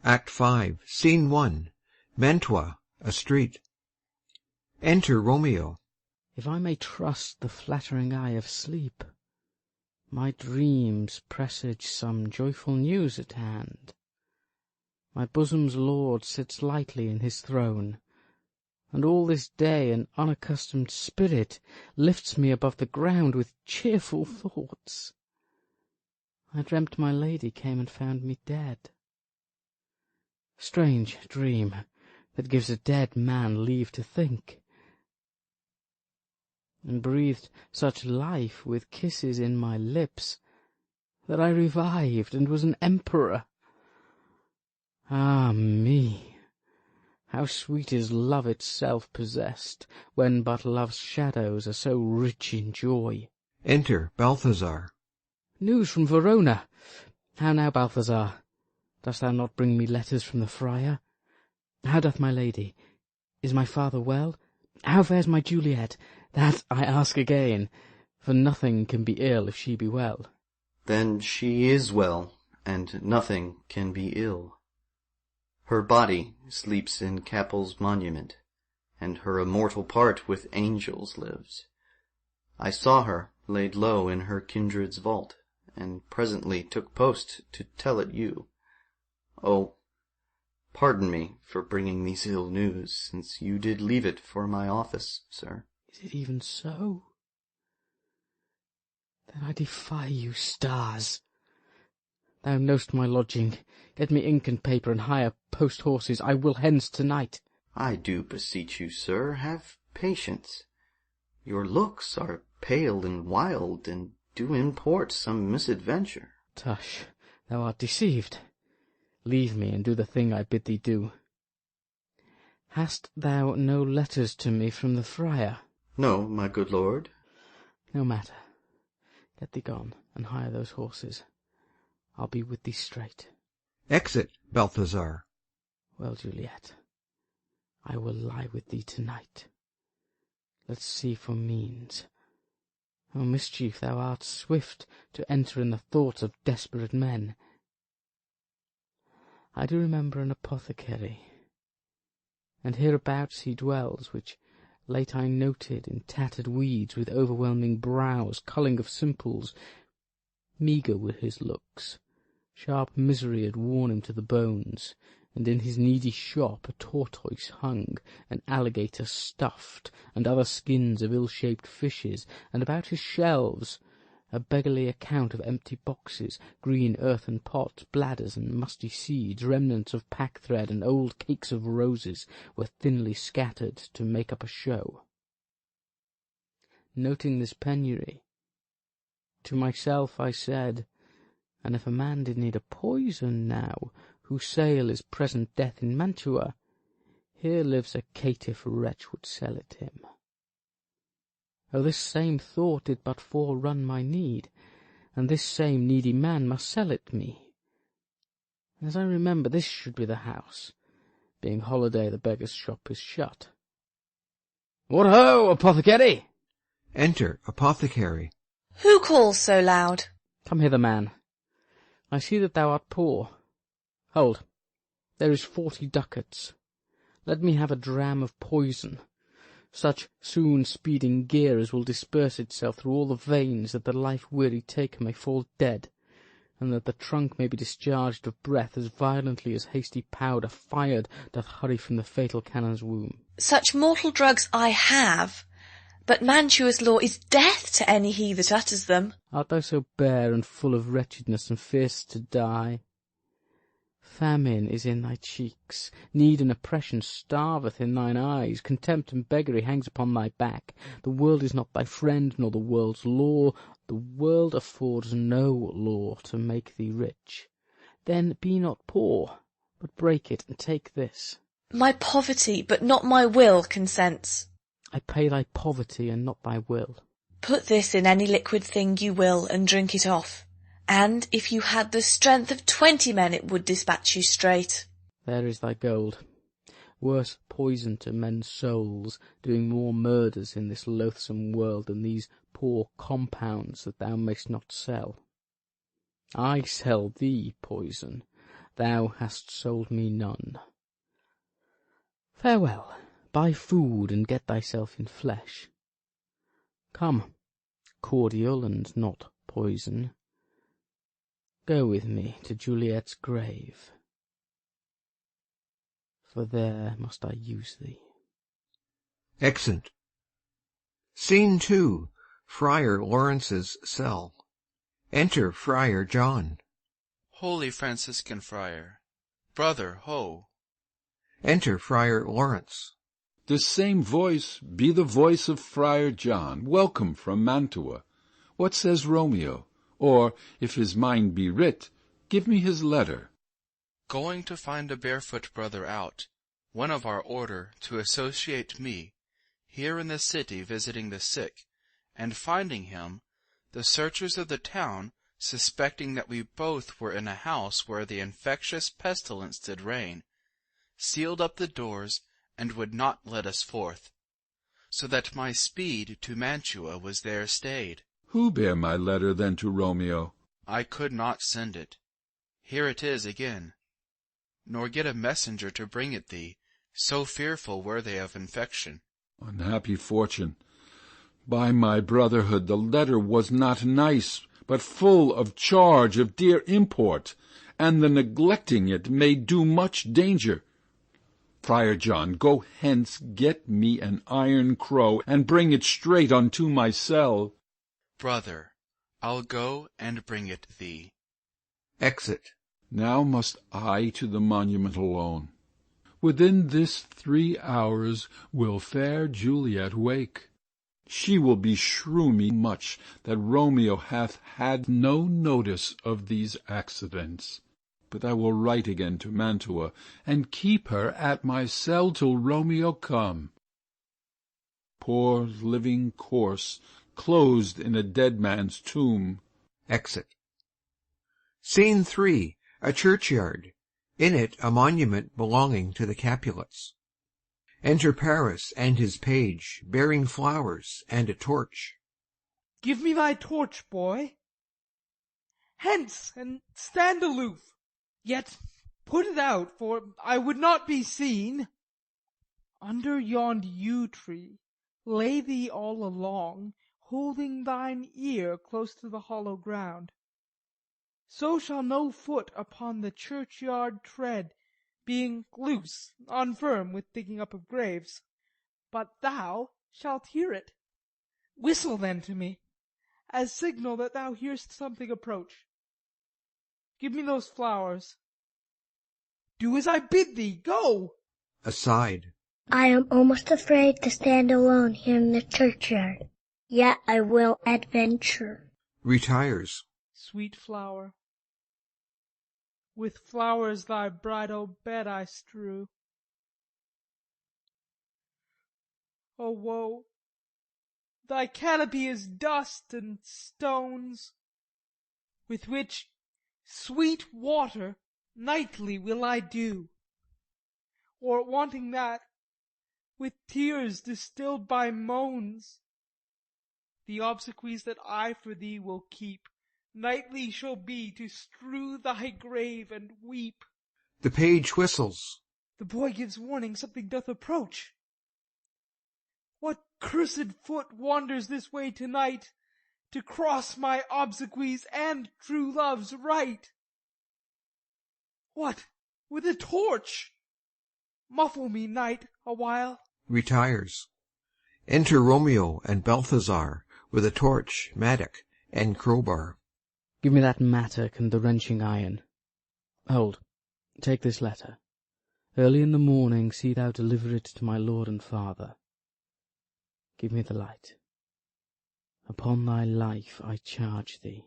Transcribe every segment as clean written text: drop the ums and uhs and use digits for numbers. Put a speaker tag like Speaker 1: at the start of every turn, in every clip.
Speaker 1: Act 5, Scene 1. Mantua, a street. Enter Romeo.
Speaker 2: If I may trust the flattering eye of sleep, my dreams presage some joyful news at hand. My bosom's lord sits lightly in his throne, and all this day an unaccustomed spirit lifts me above the ground with cheerful thoughts. I dreamt my lady came and found me dead. Strange dream that gives a dead man leave to think, and breathed such life with kisses in my lips that I revived and was an emperor. Ah me! How sweet is love itself possessed, when but love's shadows are so rich in joy.
Speaker 1: Enter Balthazar.
Speaker 2: News from Verona. How now, Balthazar? Dost thou not bring me letters from the friar? How doth my lady? Is my father well? How fares my Juliet? That I ask again, for nothing can be ill if she be well.
Speaker 3: Then she is well, and nothing can be ill. Her body sleeps in Capel's monument, and her immortal part with angels lives. I saw her laid low in her kindred's vault, and presently took post to tell it you. Oh, pardon me for bringing these ill news, since you did leave it for my office, sir.
Speaker 2: Is it even so? Then I defy you, stars. Thou know'st my lodging. Get me ink and paper, and hire post-horses. I will hence to-night.
Speaker 3: I do beseech you, sir, have patience. Your looks are pale and wild, and do import some misadventure.
Speaker 2: Tush, thou art deceived. Leave me, and do the thing I bid thee do. Hast thou no letters to me from the friar?
Speaker 3: No, my good lord.
Speaker 2: No matter. Get thee gone, and hire those horses. I'll be with thee straight.
Speaker 1: Exit Balthazar.
Speaker 2: Well, Juliet, I will lie with thee to-night. Let's see for means. O mischief, thou art swift to enter in the thoughts of desperate men. I do remember an apothecary, and hereabouts he dwells, which late I noted in tattered weeds, with overwhelming brows, culling of simples. Meagre were his looks, sharp misery had worn him to the bones, and in his needy shop a tortoise hung, an alligator stuffed, and other skins of ill-shaped fishes, and about his shelves a beggarly account of empty boxes, green earthen pots, bladders and musty seeds, remnants of pack-thread and old cakes of roses were thinly scattered to make up a show. Noting this penury, to myself I said, and if a man did need a poison now, whose sale is present death in Mantua, here lives a caitiff wretch would sell it him. Oh, this same thought did but forerun my need, and this same needy man must sell it me. As I remember, this should be the house. Being holiday, the beggar's shop is shut. What ho, apothecary!
Speaker 1: Enter Apothecary.
Speaker 4: Who calls so loud?
Speaker 2: Come hither, man. I see that thou art poor. Hold, there is 40 ducats. Let me have a dram of poison, such soon-speeding gear as will disperse itself through all the veins, that the life-weary taker may fall dead, and that the trunk may be discharged of breath as violently as hasty powder fired doth hurry from the fatal cannon's womb.
Speaker 4: Such mortal drugs I have, but Mantua's law is death to any he that utters them.
Speaker 2: Art thou so bare and full of wretchedness, and fear'st to die? Famine is in thy cheeks, need and oppression starveth in thine eyes, contempt and beggary hangs upon thy back. The world is not thy friend, nor the world's law. The world affords no law to make thee rich. Then be not poor, but break it, and take this.
Speaker 4: My poverty, but not my will, consents.
Speaker 2: I pay thy poverty, and not thy will.
Speaker 4: Put this in any liquid thing you will, and drink it off. And if you had the strength of 20 men, it would dispatch you straight.
Speaker 2: There is thy gold. Worse poison to men's souls, doing more murders in this loathsome world than these poor compounds that thou mayst not sell. I sell thee poison, thou hast sold me none. Farewell, buy food and get thyself in flesh. Come, cordial and not poison, go with me to Juliet's grave, for there must I use thee.
Speaker 1: Exeunt. Scene 2. Friar Lawrence's cell. Enter Friar John.
Speaker 5: Holy Franciscan Friar, brother, ho!
Speaker 1: Enter Friar Lawrence.
Speaker 6: This same voice be the voice of Friar John, welcome from Mantua. What says Romeo? Or, if his mind be writ, give me his letter.
Speaker 5: Going to find a barefoot brother out, one of our order, to associate me, here in the city visiting the sick, and finding him, the searchers of the town, suspecting that we both were in a house where the infectious pestilence did reign, sealed up the doors, and would not let us forth, so that my speed to Mantua was there stayed.
Speaker 6: Who bare my letter then to Romeo?
Speaker 5: I could not send it. Here it is again. Nor get a messenger to bring it thee, so fearful were they of infection.
Speaker 6: Unhappy fortune! By my brotherhood, the letter was not nice, but full of charge of dear import, and the neglecting it may do much danger. Friar John, go hence, get me an iron crow, and bring it straight unto my cell.
Speaker 5: Brother, I'll go and bring it thee.
Speaker 1: Exit.
Speaker 6: Now must I to the monument alone. Within this 3 hours will fair Juliet wake. She will beshrew me much that Romeo hath had no notice of these accidents. But I will write again to Mantua, and keep her at my cell till Romeo come. Poor living corse, closed in a dead man's tomb.
Speaker 1: Exit. Scene 3. A churchyard. In it a monument belonging to the Capulets. Enter Paris and his page, bearing flowers and a torch.
Speaker 7: Give me thy torch, boy. Hence, and stand aloof. Yet put it out, for I would not be seen. Under yond yew tree lay thee all along, holding thine ear close to the hollow ground. So shall no foot upon the churchyard tread, being loose, unfirm with digging up of graves. But thou shalt hear it. Whistle then to me, as signal that thou hear'st something approach. Give me those flowers. Do as I bid thee, go!
Speaker 1: Aside.
Speaker 8: I am almost afraid to stand alone here in the churchyard, yet I will adventure.
Speaker 1: Retires.
Speaker 7: Sweet flower, with flowers thy bridal bed I strew. O woe! Thy canopy is dust and stones, with which sweet water nightly will I dew, or wanting that, with tears distilled by moans. The obsequies that I for thee will keep nightly shall be to strew thy grave and weep.
Speaker 1: The page whistles.
Speaker 7: The boy gives warning something doth approach. What cursed foot wanders this way tonight, to cross my obsequies and true love's right? What, with a torch? Muffle me, night, awhile.
Speaker 1: Retires. Enter Romeo and Balthazar with a torch, mattock, and crowbar.
Speaker 2: Give me that mattock and the wrenching iron. Hold, take this letter. Early in the morning see thou deliver it to my lord and father. Give me the light. Upon thy life I charge thee,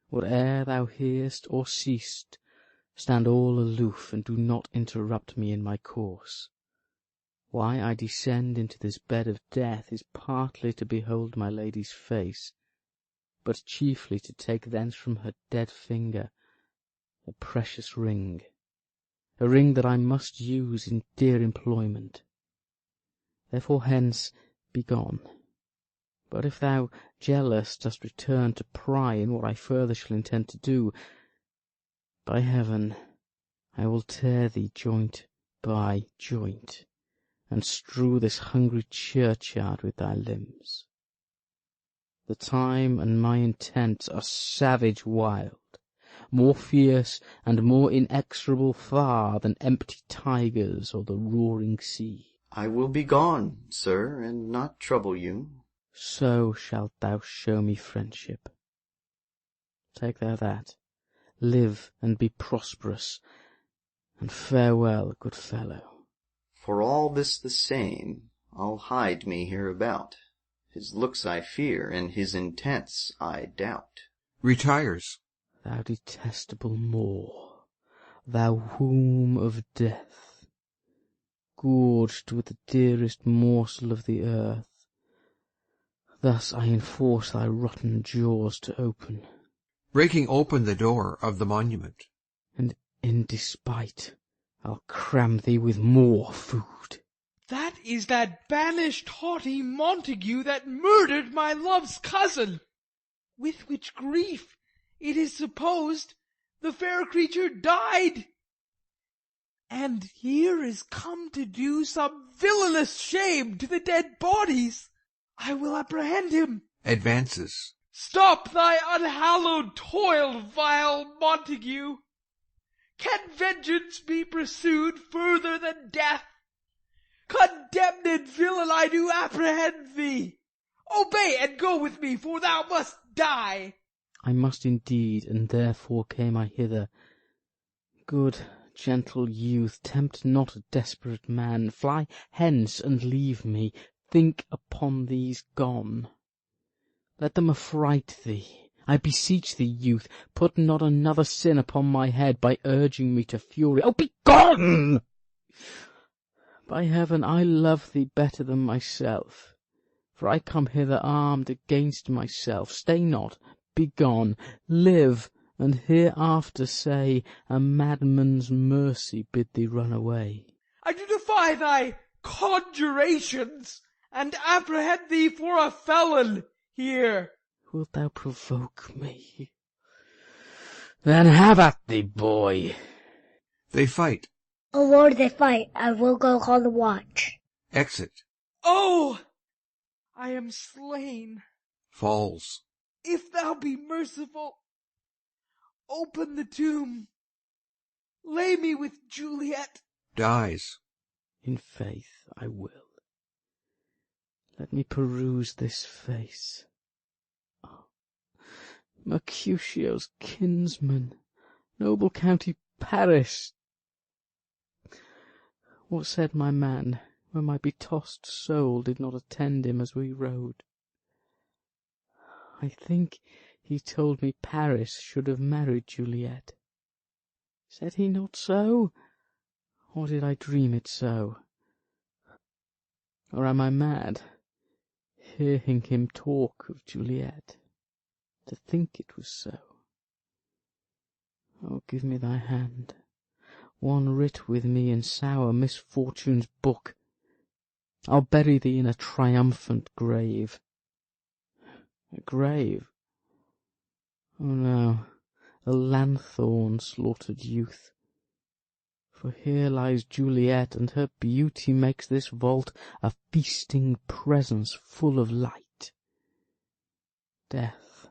Speaker 2: whate'er thou hearest or seest, stand all aloof, and do not interrupt me in my course. Why I descend into this bed of death is partly to behold my lady's face, but chiefly to take thence from her dead finger a precious ring, a ring that I must use in dear employment. Therefore hence be gone. But if thou, jealous, dost return to pry in what I further shall intend to do, by heaven, I will tear thee joint by joint, and strew this hungry churchyard with thy limbs. The time and my intent are savage wild, more fierce and more inexorable far than empty tigers or the roaring sea.
Speaker 3: I will be gone, sir, and not trouble you.
Speaker 2: So shalt thou show me friendship. Take thou that, live and be prosperous, and farewell, good fellow.
Speaker 3: For all this the same, I'll hide me hereabout. His looks I fear, and his intents I doubt.
Speaker 1: Retires.
Speaker 2: Thou detestable Moor, thou womb of death, gorged with the dearest morsel of the earth, thus I enforce thy rotten jaws to open.
Speaker 1: Breaking open the door of the monument.
Speaker 2: And in despite I'll cram thee with more food.
Speaker 7: That is that banished haughty Montague that murdered my love's cousin, with which grief, it is supposed, the fair creature died, and here is come to do some villainous shame to the dead bodies. I will apprehend him.
Speaker 1: Advances.
Speaker 7: Stop thy unhallowed toil, vile Montague. Can vengeance be pursued further than death? Condemned villain, I do apprehend thee. Obey and go with me, for thou must die.
Speaker 2: I must indeed, and therefore came I hither. Good, gentle youth, tempt not a desperate man. Fly hence and leave me. Think upon these gone. Let them affright thee. I beseech thee, youth, put not another sin upon my head by urging me to fury. Oh, be gone! By heaven, I love thee better than myself, for I come hither armed against myself. Stay not, be gone, live, and hereafter say, a madman's mercy bid thee run away.
Speaker 7: I do defy thy conjurations, and apprehend thee for a felon here.
Speaker 2: Wilt thou provoke me? Then have at thee, boy.
Speaker 1: They fight.
Speaker 8: O Lord, they fight. I will go call the watch.
Speaker 1: Exit.
Speaker 7: Oh, I am slain.
Speaker 1: Falls.
Speaker 7: If thou be merciful, open the tomb. Lay me with Juliet.
Speaker 1: Dies.
Speaker 2: In faith I will. Let me peruse this face. Oh, Mercutio's kinsman, noble county Paris. What said my man when my betossed soul did not attend him as we rode? I think he told me Paris should have married Juliet. Said he not so? Or did I dream it so? Or am I mad, hearing him talk of Juliet, to think it was so? Oh, give me thy hand, one writ with me in sour misfortune's book. I'll bury thee in a triumphant grave. A grave? Oh no, a lanthorn slaughtered youth. For here lies Juliet, and her beauty makes this vault a feasting presence full of light. Death,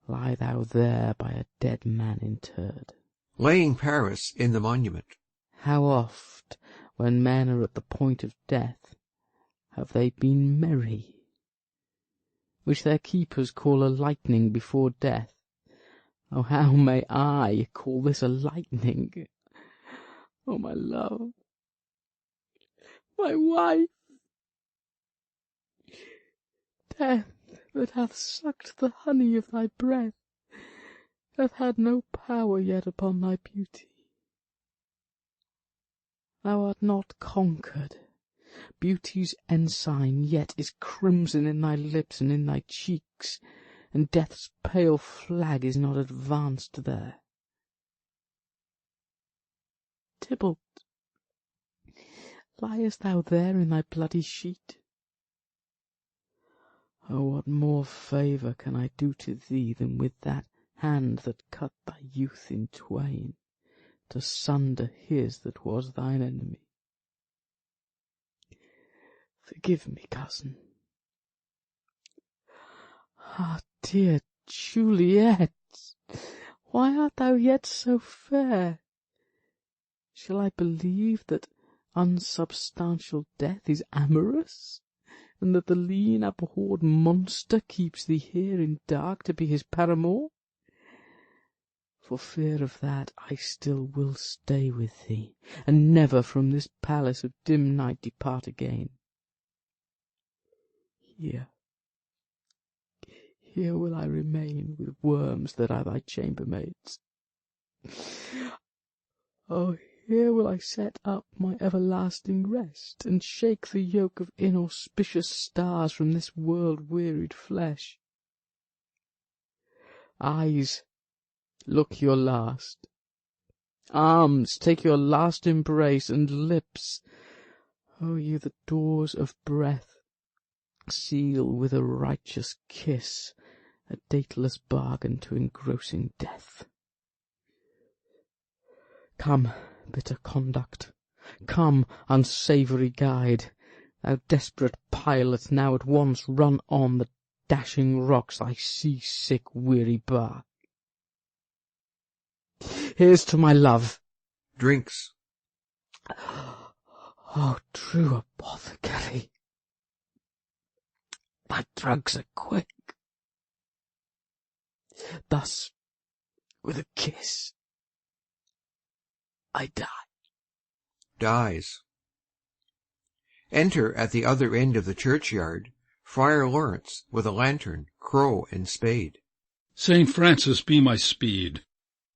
Speaker 2: lie thou there by a dead man interred.
Speaker 1: Laying Paris in the monument.
Speaker 2: How oft, when men are at the point of death, have they been merry, which their keepers call a lightning before death. Oh, how may I call this a lightning? Oh, my love, my wife, death that hath sucked the honey of thy breath, hath had no power yet upon thy beauty. Thou art not conquered. Beauty's ensign yet is crimson in thy lips and in thy cheeks, and death's pale flag is not advanced there. Tybalt, liest thou there in thy bloody sheet? Oh, what more favour can I do to thee than with that hand that cut thy youth in twain, to sunder his that was thine enemy. Forgive me, cousin. Ah, dear Juliet, why art thou yet so fair? Shall I believe that unsubstantial death is amorous, and that the lean abhorred monster keeps thee here in dark to be his paramour? For fear of that, I still will stay with thee, and never from this palace of dim night depart again. Here will I remain with worms that are thy chambermaids. Oh, here will I set up my everlasting rest, and shake the yoke of inauspicious stars from this world-wearied flesh. Eyes, look your last. Arms, take your last embrace, and lips, O you the doors of breath, seal with a righteous kiss a dateless bargain to engrossing death. Come, bitter conduct, come, unsavoury guide, thou desperate pilot, now at once run on the dashing rocks thy sea-sick weary bar. Here's to my love.
Speaker 1: Drinks.
Speaker 2: Oh, true apothecary, thy drugs are quick. Thus, with a kiss, I die.
Speaker 1: Dies. Enter at the other end of the churchyard Friar Lawrence with a lantern, crow, and spade.
Speaker 6: St. Francis be my speed!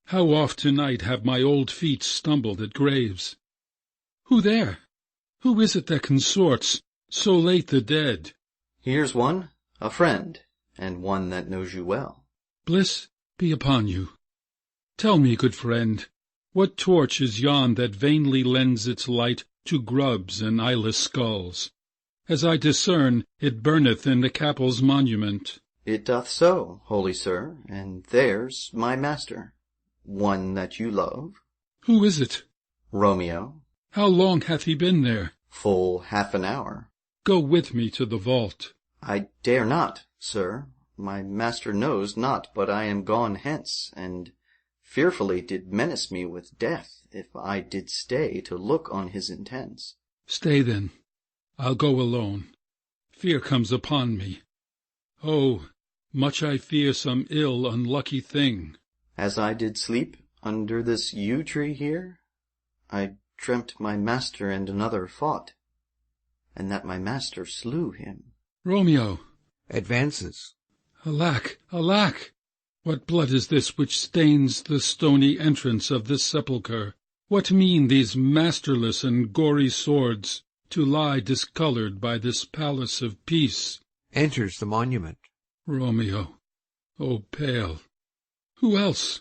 Speaker 6: How oft tonight have my old feet stumbled at graves! Who there? Who is it that consorts so late the dead?
Speaker 3: Here's one, a friend, and one that knows you well.
Speaker 6: Bliss be upon you. Tell me, good friend, what torch is yon that vainly lends its light to grubs and eyeless skulls? As I discern, it burneth in the capel's monument.
Speaker 3: It doth so, holy sir, and there's my master, one that you love.
Speaker 6: Who is it?
Speaker 3: Romeo.
Speaker 6: How long hath he been there?
Speaker 3: Full half an hour.
Speaker 6: Go with me to the vault.
Speaker 3: I dare not, sir. My master knows not but I am gone hence, and fearfully did menace me with death if I did stay to look on his intents.
Speaker 6: Stay then. I'll go alone. Fear comes upon me. Oh, much I fear some ill, unlucky thing.
Speaker 3: As I did sleep under this yew tree here, I dreamt my master and another fought, and that my master slew him.
Speaker 6: Romeo!
Speaker 1: Advances.
Speaker 6: Alack, alack! What blood is this which stains the stony entrance of this sepulchre? What mean these masterless and gory swords to lie discoloured by this palace of peace?
Speaker 1: Enters the monument.
Speaker 6: Romeo, O pale! Who else?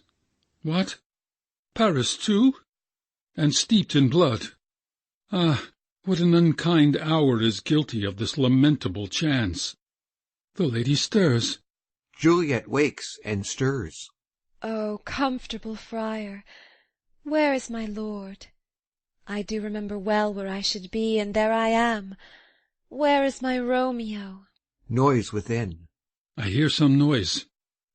Speaker 6: What? Paris too? And steeped in blood? Ah, what an unkind hour is guilty of this lamentable chance! The lady stirs.
Speaker 1: Juliet wakes and stirs.
Speaker 9: O comfortable friar, where is my lord? I do remember well where I should be, and there I am. Where is my Romeo?
Speaker 1: Noise within.
Speaker 6: I hear some noise.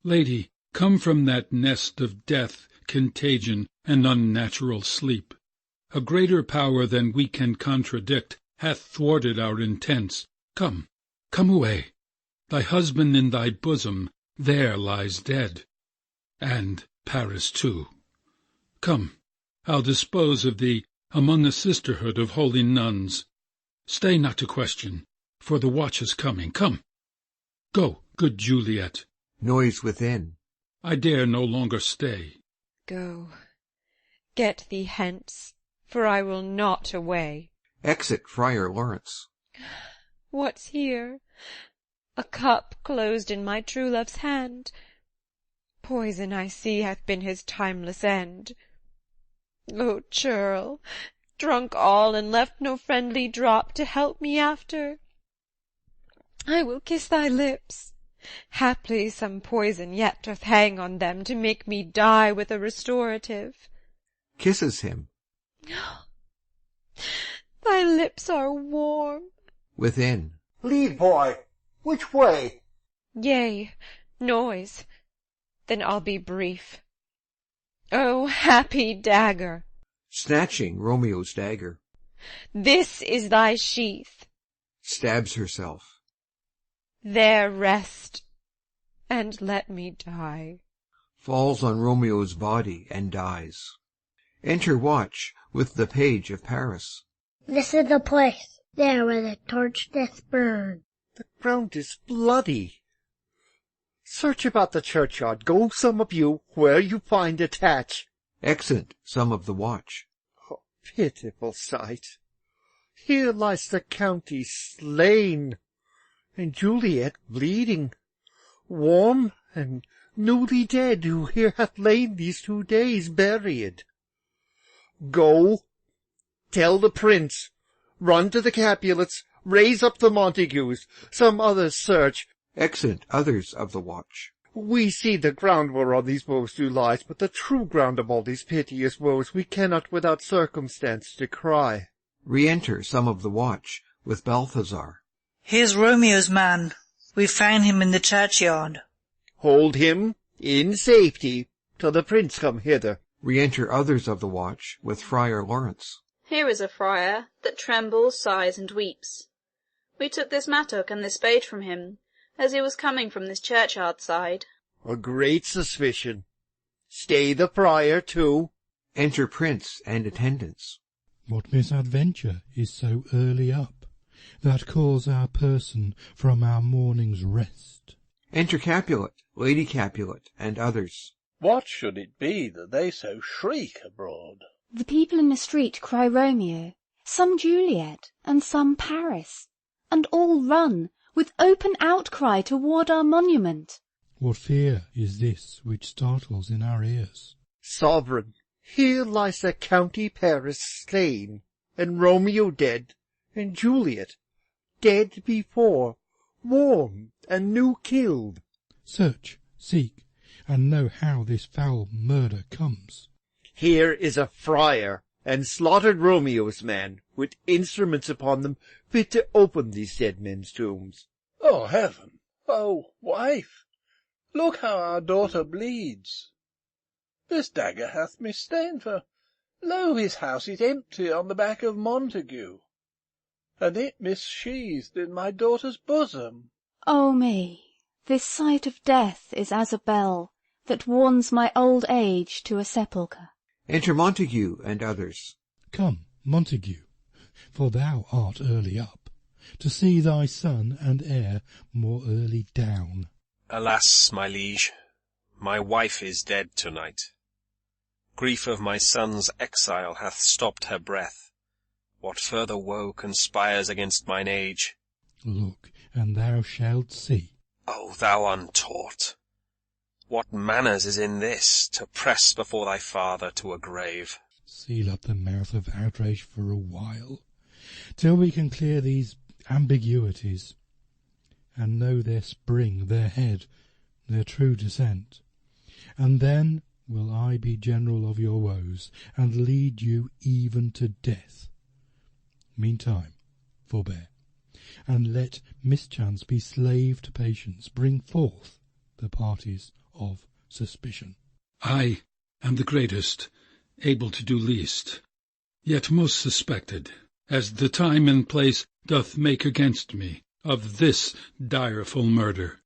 Speaker 6: Lady, come from that nest of death, contagion, and unnatural sleep. A greater power than we can contradict hath thwarted our intents. Come, come away. Thy husband in thy bosom there lies dead, and Paris too. Come, I'll dispose of thee among a sisterhood of holy nuns. Stay not to question, for the watch is coming. Come, go, good Juliet.
Speaker 1: Noise within.
Speaker 6: I dare no longer stay.
Speaker 9: Go, get thee hence, for I will not away.
Speaker 1: Exit Friar Lawrence.
Speaker 9: What's here? A cup closed in my true love's hand. Poison, I see, hath been his timeless end. O churl, drunk all, and left no friendly drop to help me after. I will kiss thy lips. Haply some poison yet doth hang on them to make me die with a restorative.
Speaker 1: kisses him.
Speaker 9: Thy lips are warm.
Speaker 1: Within.
Speaker 10: Lead, boy. Which way?
Speaker 9: Yea, noise. Then I'll be brief. O happy dagger!
Speaker 1: Snatching Romeo's dagger.
Speaker 9: This is thy sheath.
Speaker 1: Stabs herself.
Speaker 9: There rest, and let me die.
Speaker 1: Falls on Romeo's body and dies. Enter Watch with the page of Paris.
Speaker 8: This is the place, there where the torch doth burn.
Speaker 10: The ground is bloody. Search about the churchyard. Go, some of you, where you find a thatch.
Speaker 1: Exit some of the watch.
Speaker 10: Oh, pitiful sight. Here lies the county slain, and Juliet bleeding, warm and newly dead, who here hath lain these 2 days buried. Go, tell the prince, run to the Capulets, raise up the Montagues, some others search.
Speaker 1: Exit others of the watch.
Speaker 10: We see the ground whereon these woes do lie, but the true ground of all these piteous woes we cannot without circumstance decry.
Speaker 1: Re-enter some of the watch with Balthazar.
Speaker 11: Here's Romeo's man. We found him in the churchyard.
Speaker 10: Hold him in safety till the prince come hither.
Speaker 1: Re-enter others of the watch with Friar Lawrence.
Speaker 12: Here is a friar that trembles, sighs, and weeps. We took this mattock and this spade from him, as he was coming from this churchyard side.
Speaker 10: A great suspicion. Stay the friar too.
Speaker 1: Enter prince and attendants.
Speaker 13: What misadventure is so early up, that calls our person from our morning's rest?
Speaker 1: Enter Capulet, Lady Capulet, and others.
Speaker 14: What should it be that they so shriek abroad?
Speaker 15: The people in the street cry Romeo, some Juliet, and some Paris, and all run with open outcry toward our monument.
Speaker 13: What fear is this which startles in our ears?
Speaker 10: Sovereign, here lies the county Paris slain, and Romeo dead, and Juliet dead before, warm and new killed.
Speaker 13: Search, seek, and know how this foul murder comes.
Speaker 10: Here is a friar, and slaughtered Romeo's man, with instruments upon them fit to open these dead men's tombs.
Speaker 14: Oh, heaven! Oh, wife! Look how our daughter bleeds. This dagger hath misstained, for, lo, his house is empty on the back of Montague, and it missheathed in my daughter's bosom.
Speaker 15: Oh me, this sight of death is as a bell that warns my old age to a sepulchre.
Speaker 1: Enter Montague and others.
Speaker 13: Come, Montague, for thou art early up, to see thy son and heir more early down.
Speaker 16: Alas, my liege, my wife is dead to-night. Grief of my son's exile hath stopped her breath. What further woe conspires against mine age?
Speaker 13: Look, and thou shalt see.
Speaker 16: O thou untaught! What manners is in this, to press before thy father to a grave?
Speaker 13: Seal up the mouth of outrage for a while, till we can clear these ambiguities, and know their spring, their head, their true descent. And then will I be general of your woes, and lead you even to death. Meantime, forbear, and let mischance be slave to patience. Bring forth the parties of suspicion.
Speaker 6: I am the greatest, able to do least, yet most suspected, as the time and place doth make against me, of this direful murder.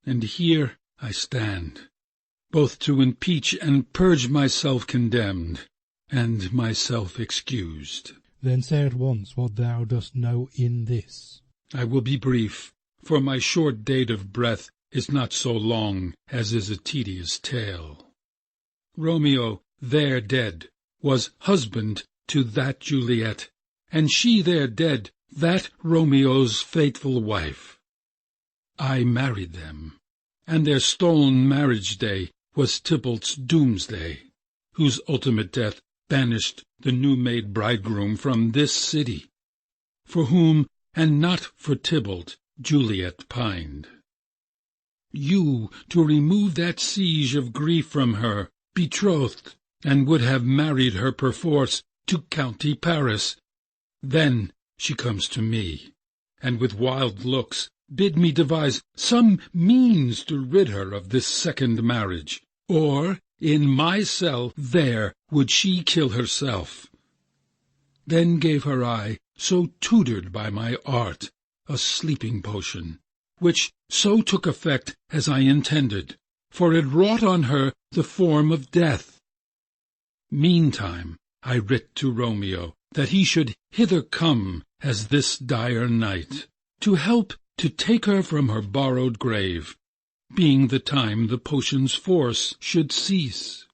Speaker 6: And here I stand, both to impeach and purge myself condemned, and myself excused.
Speaker 13: Then say at once what thou dost know in this.
Speaker 6: I will be brief, for my short date of breath is not so long as is a tedious tale. Romeo, there dead, was husband to that Juliet, and she there dead, that Romeo's faithful wife. I married them, and their stolen marriage day was Tybalt's doomsday, whose ultimate death banished the new-made bridegroom from this city, for whom, and not for Tybalt, Juliet pined. You, to remove that siege of grief from her, betrothed, and would have married her perforce to County Paris. Then she comes to me, and with wild looks bid me devise some means to rid her of this second marriage, or in my cell there would she kill herself. Then gave her I, so tutored by my art, a sleeping potion, which so took effect as I intended, for it wrought on her the form of death. Meantime I writ to Romeo that he should hither come as this dire night, to help to take her from her borrowed grave, being the time the potion's force should cease.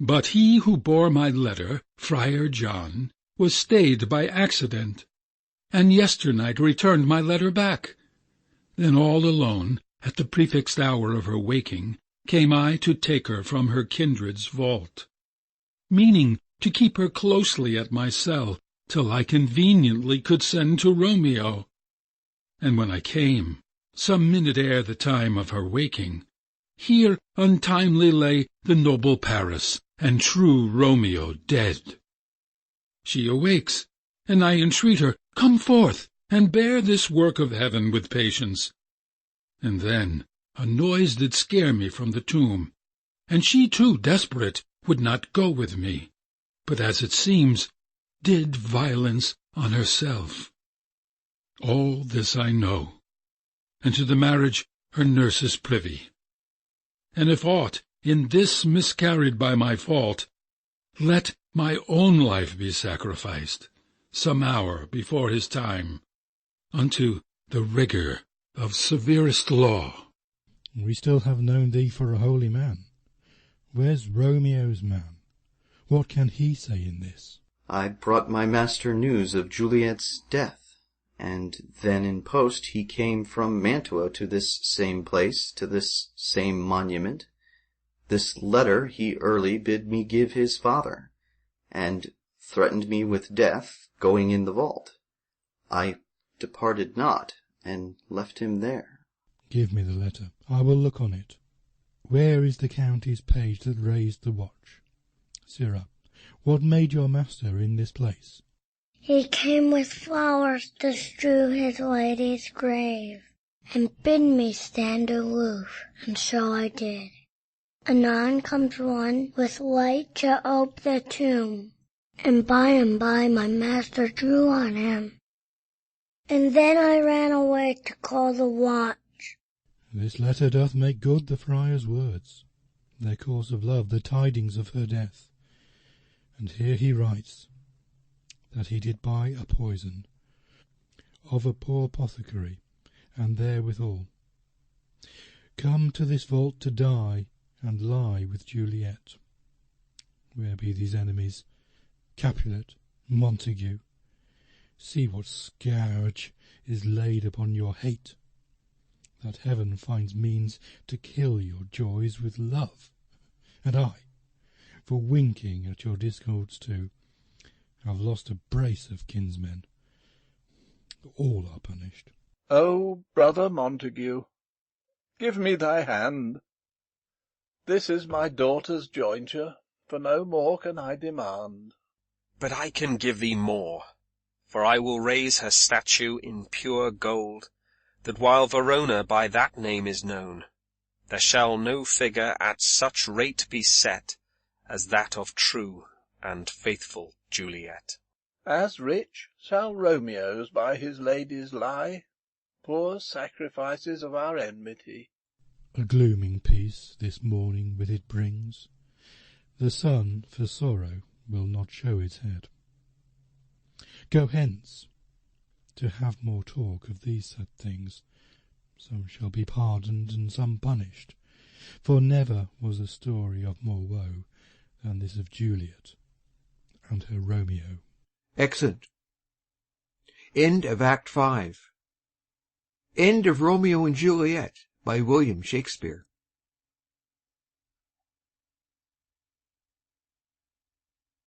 Speaker 6: But he who bore my letter, Friar John, was stayed by accident, and yesternight returned my letter back. Then all alone, at the prefixed hour of her waking, came I to take her from her kindred's vault, meaning to keep her closely at my cell, till I conveniently could send to Romeo. And when I came, some minute ere the time of her waking, here untimely lay the noble Paris, and true Romeo dead. She awakes, and I entreat her, come forth, and bear this work of heaven with patience. And then a noise did scare me from the tomb, and she too, desperate, would not go with me, but as it seems, did violence on herself. All this I know, and to the marriage her nurse is privy. And if aught in this miscarried by my fault, let my own life be sacrificed, some hour before his time, unto the rigour of severest law.
Speaker 13: We still have known thee for a holy man. Where's Romeo's man? What can he say in this?
Speaker 3: I brought my master news of Juliet's death, and then in post he came from Mantua to this same place, to this same monument. This letter he early bid me give his father, and threatened me with death, going in the vault. I departed not, and left him there.
Speaker 13: Give me the letter. I will look on it. Where is the county's page that raised the watch? Sirrah, what made your master in this place?
Speaker 8: He came with flowers to strew his lady's grave, and bid me stand aloof, and so I did. Anon comes one with light to ope the tomb, and by and by my master drew on him. And then I ran away to call the watch.
Speaker 13: This letter doth make good the friar's words, their course of love, the tidings of her death. And here he writes, that he did buy a poison of a poor apothecary, and therewithal come to this vault to die, and lie with Juliet. Where be these enemies? Capulet, Montague, see what scourge is laid upon your hate, that heaven finds means to kill your joys with love, and I, for winking at your discords too, have lost a brace of kinsmen. All are punished.
Speaker 14: O brother Montague, give me thy hand. This is my daughter's jointure, for no more can I demand.
Speaker 16: But I can give thee more, for I will raise her statue in pure gold, that while Verona by that name is known, there shall no figure at such rate be set as that of true and faithful Juliet.
Speaker 14: As rich shall Romeo's by his ladies lie, poor sacrifices of our enmity.
Speaker 13: A glooming peace this morning with it brings. The sun for sorrow will not show its head. Go hence, to have more talk of these sad things. Some shall be pardoned and some punished, for never was a story of more woe than this of Juliet and her Romeo.
Speaker 1: Exit. End of Act 5. End of Romeo and Juliet by William Shakespeare.